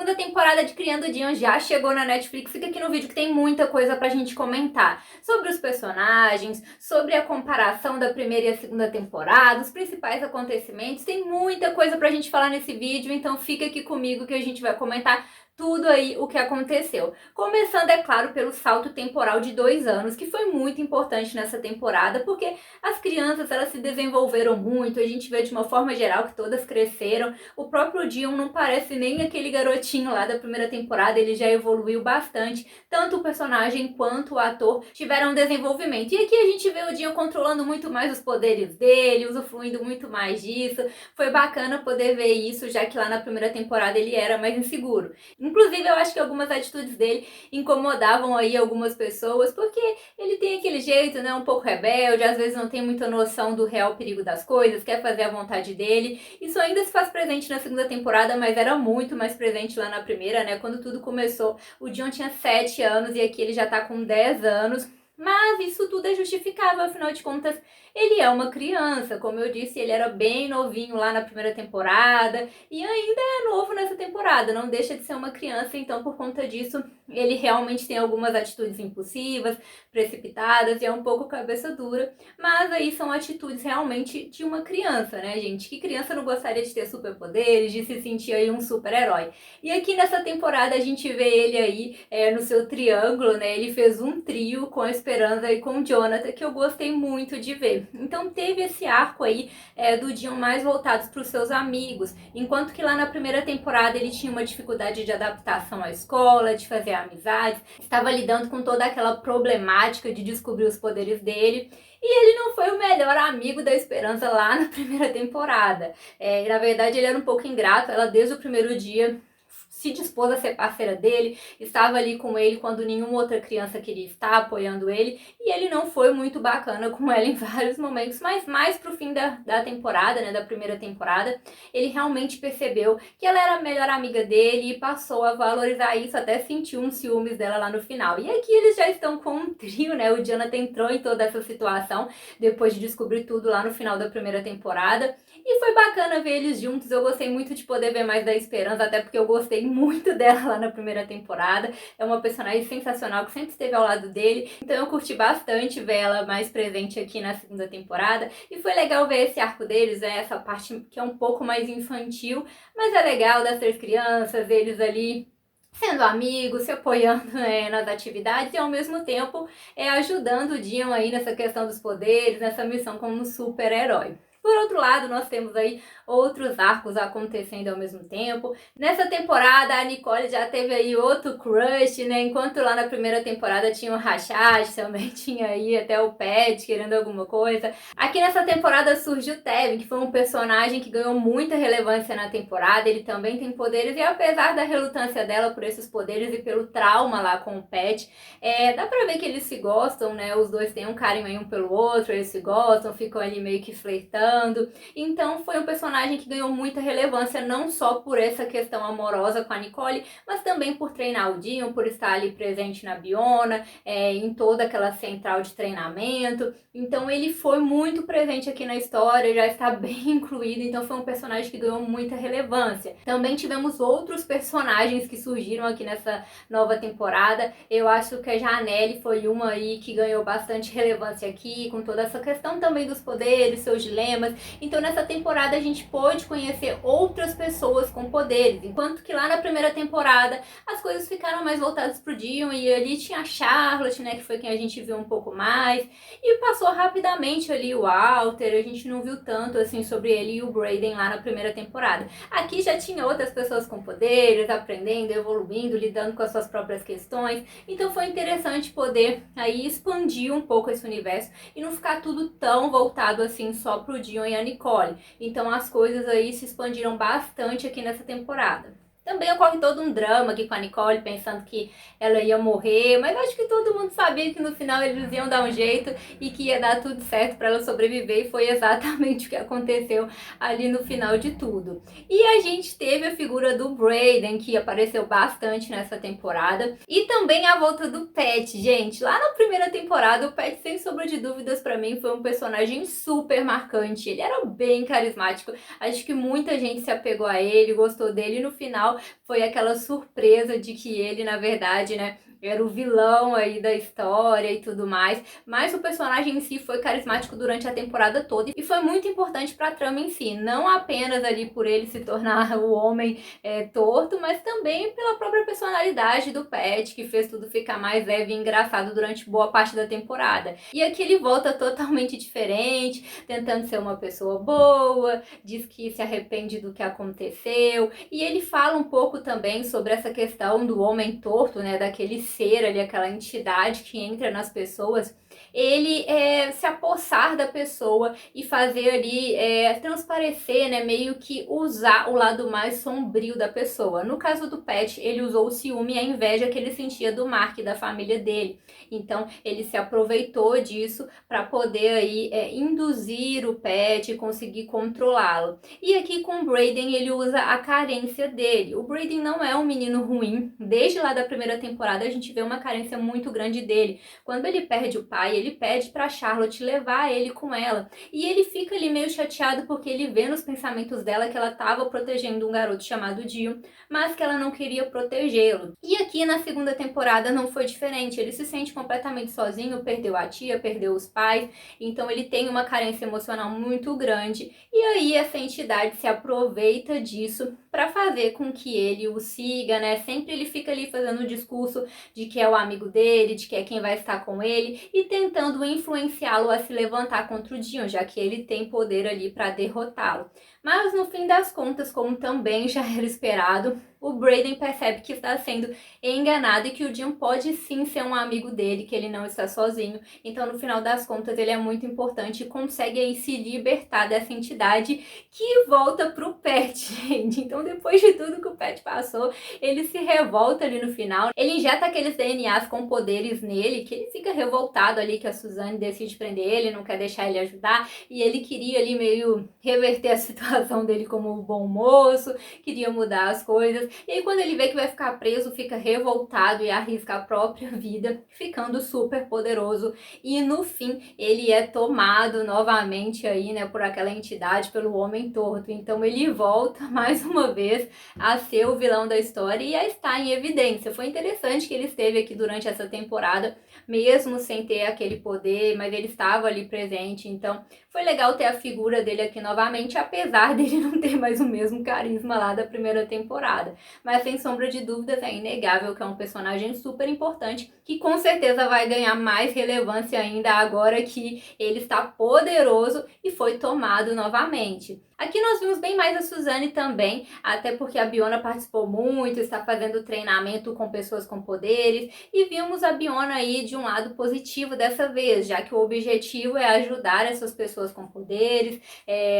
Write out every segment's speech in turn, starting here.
segunda temporada de Criando Dion já chegou na Netflix. Fica aqui no vídeo que tem muita coisa pra gente comentar. Sobre os personagens, sobre a comparação da primeira e a segunda temporada, os principais acontecimentos. Tem muita coisa pra gente falar nesse vídeo, então fica aqui comigo que a gente vai comentar tudo aí o que aconteceu. Começando, é claro, pelo salto temporal de 2 anos, que foi muito importante nessa temporada, porque as crianças, elas se desenvolveram muito, a gente vê de uma forma geral que todas cresceram. O próprio Dion não parece nem aquele garotinho lá da primeira temporada, ele já evoluiu bastante. Tanto o personagem quanto o ator tiveram um desenvolvimento. E aqui a gente vê o Dion controlando muito mais os poderes dele, usufruindo muito mais disso. Foi bacana poder ver isso, já que lá na primeira temporada ele era mais inseguro. Inclusive, eu acho que algumas atitudes dele incomodavam aí algumas pessoas, porque ele tem aquele jeito, né, um pouco rebelde, às vezes não tem muita noção do real perigo das coisas, quer fazer a vontade dele. Isso ainda se faz presente na segunda temporada, mas era muito mais presente lá na primeira, né? Quando tudo começou, o Dion tinha 7 anos e aqui ele já tá com 10 anos. Mas isso tudo é justificável, afinal de contas, ele é uma criança. Como eu disse, ele era bem novinho lá na primeira temporada e ainda é novo nessa temporada, não deixa de ser uma criança, então por conta disso, ele realmente tem algumas atitudes impulsivas, precipitadas e é um pouco cabeça dura, mas aí são atitudes realmente de uma criança, né, gente? Que criança não gostaria de ter superpoderes, de se sentir aí um super-herói? E aqui nessa temporada a gente vê ele aí no seu triângulo, né? Ele fez um trio com a Esperança e com o Jonathan, que eu gostei muito de ver. Então teve esse arco aí do Dion mais voltados para os seus amigos, enquanto que lá na primeira temporada ele tinha uma dificuldade de adaptação à escola, de fazer amizades, estava lidando com toda aquela problemática de descobrir os poderes dele. E ele não foi o melhor amigo da Esperança lá na primeira temporada. Na verdade, ele era um pouco ingrato, ela desde o primeiro dia se dispôs a ser parceira dele, estava ali com ele quando nenhuma outra criança queria estar apoiando ele, e ele não foi muito bacana com ela em vários momentos, mas mais pro fim da temporada, né, da primeira temporada, ele realmente percebeu que ela era a melhor amiga dele e passou a valorizar isso, até sentiu um ciúmes dela lá no final. E aqui eles já estão com um trio, né, o Jonathan entrou em toda essa situação, depois de descobrir tudo lá no final da primeira temporada, e foi bacana ver eles juntos. Eu gostei muito de poder ver mais da Esperança, até porque eu gostei muito dela lá na primeira temporada. É uma personagem sensacional que sempre esteve ao lado dele, então eu curti bastante ver ela mais presente aqui na segunda temporada. E foi legal ver esse arco deles, né? Essa parte que é um pouco mais infantil, mas é legal das 3 crianças, eles ali sendo amigos, se apoiando nas atividades e ao mesmo tempo ajudando o Dion aí nessa questão dos poderes, nessa missão como super-herói. Por outro lado, nós temos aí outros arcos acontecendo ao mesmo tempo. Nessa temporada, a Nicole já teve aí outro crush, né? Enquanto lá na primeira temporada tinha o Rashad, também tinha aí até o Pat querendo alguma coisa. Aqui nessa temporada surge o Tevin, que foi um personagem que ganhou muita relevância na temporada. Ele também tem poderes e apesar da relutância dela por esses poderes e pelo trauma lá com o Pat, dá pra ver que eles se gostam, né? Os dois têm um carinho aí um pelo outro, eles se gostam, ficam ali meio que flertando. Então foi um personagem que ganhou muita relevância, não só por essa questão amorosa com a Nicole, mas também por treinar o Dion, por estar ali presente na Biona, em toda aquela central de treinamento. Então ele foi muito presente aqui na história, já está bem incluído, então foi um personagem que ganhou muita relevância. Também tivemos outros personagens que surgiram aqui nessa nova temporada. Eu acho que a Janelle foi uma aí que ganhou bastante relevância aqui, com toda essa questão também dos poderes, seus dilemas. Então nessa temporada a gente pôde conhecer outras pessoas com poderes, enquanto que lá na primeira temporada as coisas ficaram mais voltadas pro Dion e ali tinha a Charlotte, né, que foi quem a gente viu um pouco mais, e passou rapidamente ali o Walter, a gente não viu tanto assim sobre ele e o Brayden lá na primeira temporada. Aqui já tinha outras pessoas com poderes, aprendendo, evoluindo, lidando com as suas próprias questões, então foi interessante poder aí expandir um pouco esse universo e não ficar tudo tão voltado assim só pro Dion e a Nicole. Então as coisas aí se expandiram bastante aqui nessa temporada. Também ocorre todo um drama aqui com a Nicole, pensando que ela ia morrer, mas acho que todo mundo sabia que no final eles iam dar um jeito e que ia dar tudo certo para ela sobreviver, e foi exatamente o que aconteceu ali no final de tudo. E a gente teve a figura do Brayden, que apareceu bastante nessa temporada, e também a volta do Pat, gente. Lá na primeira temporada, o Pat, sem sombra de dúvidas, para mim foi um personagem super marcante. Ele era bem carismático, acho que muita gente se apegou a ele, gostou dele, e no final foi aquela surpresa de que ele, na verdade, né, era o vilão aí da história e tudo mais, mas o personagem em si foi carismático durante a temporada toda e foi muito importante para a trama em si, não apenas ali por ele se tornar o homem torto, mas também pela própria personalidade do Pat, que fez tudo ficar mais leve e engraçado durante boa parte da temporada. E aqui ele volta totalmente diferente, tentando ser uma pessoa boa, diz que se arrepende do que aconteceu, e ele fala um pouco também sobre essa questão do homem torto, né, daquele ser ali, aquela entidade que entra nas pessoas, ele se apossar da pessoa e fazer ali transparecer, né, meio que usar o lado mais sombrio da pessoa. No caso do Pat, ele usou o ciúme e a inveja que ele sentia do Mark e da família dele. Então ele se aproveitou disso para poder aí induzir o Pat e conseguir controlá-lo. E aqui com o Brayden ele usa a carência dele. O Brayden não é um menino ruim. Desde lá da primeira temporada a gente vê uma carência muito grande dele. Quando ele perde o pai, ele pede para Charlotte levar ele com ela. E ele fica ali meio chateado porque ele vê nos pensamentos dela que ela estava protegendo um garoto chamado Dio, mas que ela não queria protegê-lo. E aqui na segunda temporada não foi diferente. Ele se sente completamente sozinho, perdeu a tia, perdeu os pais, então ele tem uma carência emocional muito grande. E aí essa entidade se aproveita disso para fazer com que ele o siga, né? Sempre ele fica ali fazendo o discurso de que é o amigo dele, de que é quem vai estar com ele e tentando influenciá-lo a se levantar contra o Dion, já que ele tem poder ali para derrotá-lo. Mas no fim das contas, como também já era esperado, o Brayden percebe que está sendo enganado e que o Dion pode sim ser um amigo dele, que ele não está sozinho. Então, no final das contas, ele é muito importante e consegue aí se libertar dessa entidade que volta pro Pat, gente. Então, depois de tudo que o Pat passou, ele se revolta ali no final. Ele injeta aqueles DNAs com poderes nele, que ele fica revoltado ali que a Suzanne decide prender ele, não quer deixar ele ajudar. E ele queria ali meio reverter a situação dele como um bom moço, queria mudar as coisas. E aí quando ele vê que vai ficar preso, fica revoltado e arrisca a própria vida, ficando super poderoso. E no fim, ele é tomado novamente aí, né, por aquela entidade, pelo Homem Torto. Então ele volta mais uma vez a ser o vilão da história e a estar em evidência. Foi interessante que ele esteve aqui durante essa temporada, mesmo sem ter aquele poder, mas ele estava ali presente. Então foi legal ter a figura dele aqui novamente, apesar dele não ter mais o mesmo carisma lá da primeira temporada. Mas sem sombra de dúvidas é inegável que é um personagem super importante, que com certeza vai ganhar mais relevância ainda agora que ele está poderoso e foi tomado novamente. Aqui nós vimos bem mais a Suzanne também, até porque a Biona participou muito, está fazendo treinamento com pessoas com poderes, e vimos a Biona aí de um lado positivo dessa vez, já que o objetivo é ajudar essas pessoas com poderes,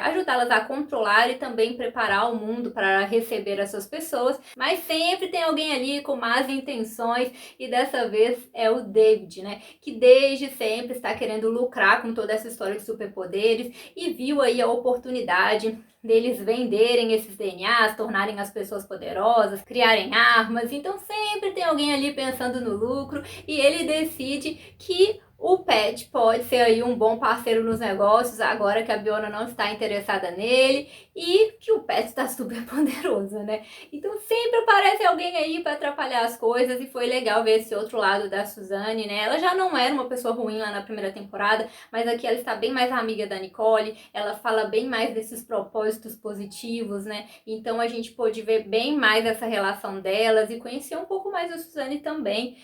ajudá-las a controlar e também preparar o mundo para receber essas pessoas, mas sempre tem alguém ali com más intenções, e dessa vez é o David, né, que desde sempre está querendo lucrar com toda essa história de superpoderes, e viu aí a oportunidade deles venderem esses DNAs, tornarem as pessoas poderosas, criarem armas. Então sempre tem alguém ali pensando no lucro e ele decide que o Pat pode ser aí um bom parceiro nos negócios, agora que a Biona não está interessada nele e que o Pat está super poderoso, né? Então sempre aparece alguém aí para atrapalhar as coisas e foi legal ver esse outro lado da Suzanne, né? Ela já não era uma pessoa ruim lá na primeira temporada, mas aqui ela está bem mais amiga da Nicole, ela fala bem mais desses propósitos positivos, né? Então a gente pôde ver bem mais essa relação delas e conhecer um pouco mais a Suzanne também,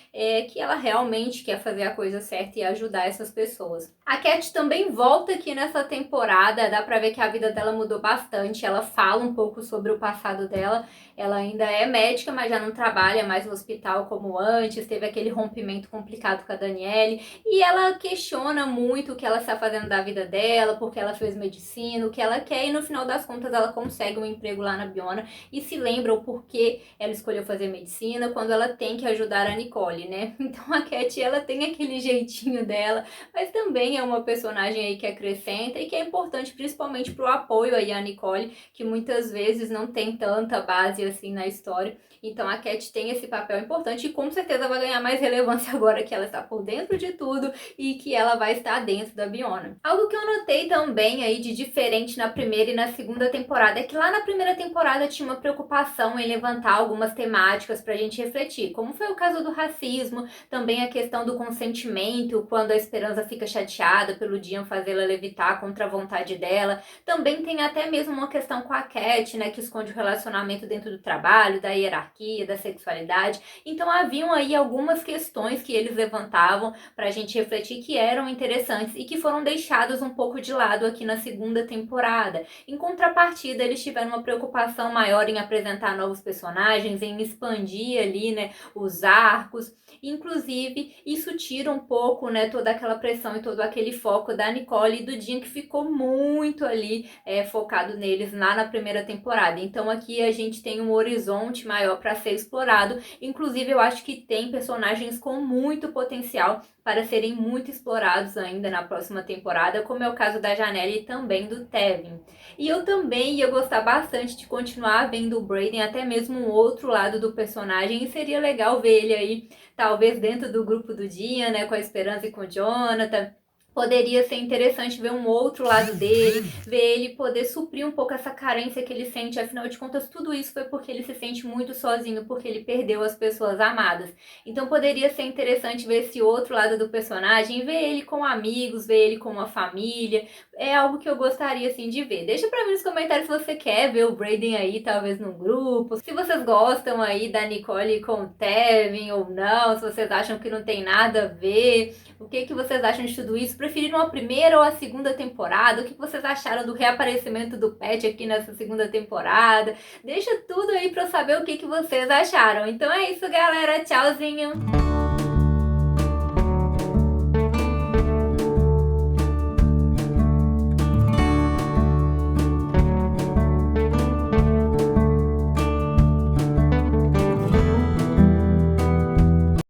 que ela realmente quer fazer a coisa certa e ajudar essas pessoas. A Cat também volta aqui nessa temporada, dá pra ver que a vida dela mudou bastante, ela fala um pouco sobre o passado dela, ela ainda é médica, mas já não trabalha mais no hospital como antes, teve aquele rompimento complicado com a Danielle, e ela questiona muito o que ela está fazendo da vida dela, porque ela fez medicina, o que ela quer, e no final das contas ela consegue um emprego lá na Biona, e se lembra o porquê ela escolheu fazer medicina, quando ela tem que ajudar a Nicole, né? Então a Cat, ela tem aquele jeitinho tadinho dela, mas também é uma personagem aí que acrescenta e que é importante principalmente pro apoio aí à Nicole, que muitas vezes não tem tanta base assim na história. Então a Cat tem esse papel importante e com certeza vai ganhar mais relevância agora que ela está por dentro de tudo e que ela vai estar dentro da Biona. Algo que eu notei também aí de diferente na primeira e na segunda temporada é que lá na primeira temporada tinha uma preocupação em levantar algumas temáticas pra gente refletir, como foi o caso do racismo, também a questão do consentimento, quando a Esperança fica chateada pelo Dian fazê-la levitar contra a vontade dela. Também tem até mesmo uma questão com a Cat, né, que esconde o relacionamento dentro do trabalho, da hierarquia, da sexualidade. Então haviam aí algumas questões que eles levantavam pra gente refletir que eram interessantes e que foram deixadas um pouco de lado aqui na segunda temporada. Em contrapartida, eles tiveram uma preocupação maior em apresentar novos personagens, em expandir ali, né, os arcos. Inclusive, isso tira um pouco, né, toda aquela pressão e todo aquele foco da Nicole e do Dean, que ficou muito ali focado neles lá na primeira temporada. Então aqui a gente tem um horizonte maior para ser explorado. Inclusive, eu acho que tem personagens com muito potencial para serem muito explorados ainda na próxima temporada, como é o caso da Janelle e também do Tevin. E eu também ia gostar bastante de continuar vendo o Brayden, até mesmo um outro lado do personagem, e seria legal ver ele aí, talvez dentro do grupo do Dean, né, com a Esperança e com o Jonathan. Poderia ser interessante ver um outro lado dele, ver ele poder suprir um pouco essa carência que ele sente. Afinal de contas, tudo isso foi porque ele se sente muito sozinho, porque ele perdeu as pessoas amadas. Então poderia ser interessante ver esse outro lado do personagem, ver ele com amigos, ver ele com uma família. É algo que eu gostaria, assim, de ver. Deixa pra mim nos comentários se você quer ver o Brayden aí, talvez no grupo. Se vocês gostam aí da Nicole com o Tevin ou não, se vocês acham que não tem nada a ver. O que vocês acham de tudo isso? Preferiram a primeira ou a segunda temporada? O que vocês acharam do reaparecimento do Pat aqui nessa segunda temporada? Deixa tudo aí pra eu saber o que vocês acharam. Então é isso, galera. Tchauzinho!